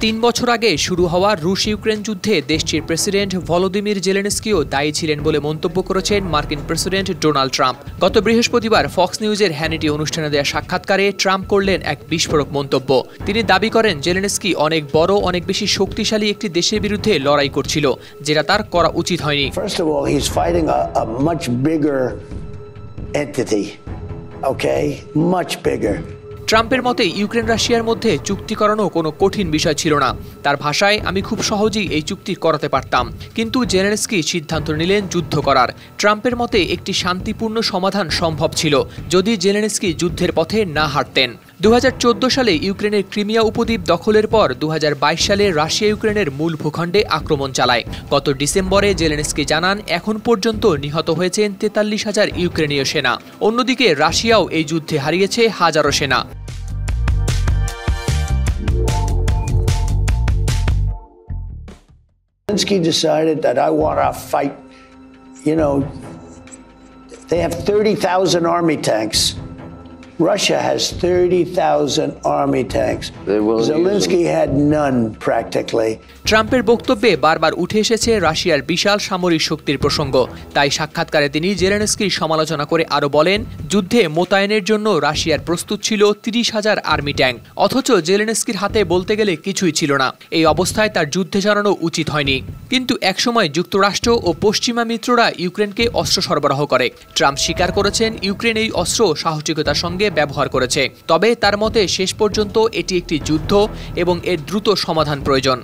৩ বছর আগে শুরু হওয়া রুশ ইউক্রেন যুদ্ধে দেশটির প্রেসিডেন্ট ভলোদিমির জেলেনস্কিও দায়ী ছিলেন বলে মন্তব্য করেছেন মার্কিন প্রেসিডেন্ট ডোনাল্ড ট্রাম্প। গত বৃহস্পতিবার ফক্স নিউজের হ্যানিটি অনুষ্ঠানে দেওয়া সাক্ষাৎকারে ট্রাম্প করলেন এক বিস্ফোরক মন্তব্য। তিনি দাবি করেন জেলেনস্কি অনেক বড়, অনেক বেশি শক্তিশালী একটি দেশের বিরুদ্ধে লড়াই করছিল, যেটা তার করা উচিত হয়নি। First of all, he's fighting a much bigger entity. Okay? Much bigger. ট্রাম্পের মতে ইউক্রেন রাশিয়ার মধ্যে চুক্তি করানো কোনো কঠিন বিষয় ছিল না। তার ভাষায়, আমি খুব সহজেই এই চুক্তি করাতে পারতাম, কিন্তু জেলেনস্কি সিদ্ধান্ত নিলেন যুদ্ধ করার। ট্রাম্পের মতে একটি শান্তিপূর্ণ সমাধান সম্ভব ছিল যদি জেলেনস্কি যুদ্ধের পথে না হাঁটতেন। 2014 সালে ইউক্রেনের ক্রিমিয়া উপদ্বীপ দখলের পর 2022 সালে রাশিয়া ইউক্রেনের মূল ভূখণ্ডে আক্রমণ চালায়। গত ডিসেম্বরে জেলেনস্কি জানান এখন পর্যন্ত নিহত হয়েছেন 43,000 ইউক্রেনীয় সেনা। অন্যদিকে রাশিয়াও এই যুদ্ধে হারিয়েছে হাজারো সেনা। Zelensky decided that I want to fight, they have 30,000 army tanks. Russia has 30,000 army tanks. Zelensky had none practically. ট্রাম্পের বক্তব্যে বারবার উঠে এসেছে রাশিয়ার বিশাল সামরিক শক্তির প্রসঙ্গ। তাই সাক্ষাৎকারে তিনি জেলেনস্কির সমালোচনা করে আরও বলেন, যুদ্ধে মোতায়েনের জন্য রাশিয়ার প্রস্তুত ছিল 30,000 আর্মি ট্যাঙ্ক, অথচ জেলেনস্কির হাতে বলতে গেলে কিছুই ছিল না। এই অবস্থায় তার যুদ্ধে জানানো উচিত হয়নি। কিন্তু একসময় যুক্তরাষ্ট্র ও পশ্চিমা মিত্ররা ইউক্রেনকে অস্ত্র সরবরাহ করে। ট্রাম্প স্বীকার করেছেন ইউক্রেন এই অস্ত্র সাহসিকতার সঙ্গে ব্যবহার করেছে। তবে তার মতে শেষ পর্যন্ত এটি একটি যুদ্ধ এবং এর দ্রুত সমাধান প্রয়োজন।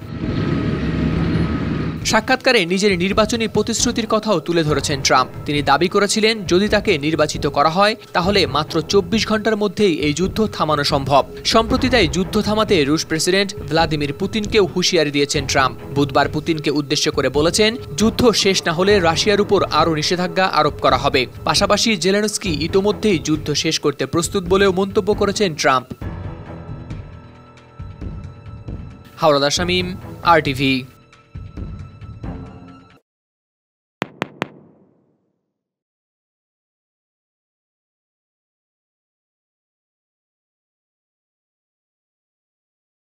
সাক্ষাৎকারে নিজের নির্বাচনী প্রতিশ্রুতির কথাও তুলে ধরেছেন ট্রাম্প। তিনি দাবি করেছিলেন যদি তাকে নির্বাচিত করা হয় তাহলে মাত্র 24 ঘন্টার মধ্যেই এই যুদ্ধ থামানো সম্ভব। সম্প্রতি তাই যুদ্ধ থামাতে রুশ প্রেসিডেন্ট ভ্লাদিমির পুতিনকেও হুঁশিয়ারি দিয়েছেন ট্রাম্প। বুধবার পুতিনকে উদ্দেশ্য করে বলেছেন, যুদ্ধ শেষ না হলে রাশিয়ার উপর আরও নিষেধাজ্ঞা আরোপ করা হবে। পাশাপাশি জেলেনস্কি ইতোমধ্যেই যুদ্ধ শেষ করতে প্রস্তুত বলেও মন্তব্য করেছেন ট্রাম্প। হাওলাদার শামীম, RTV।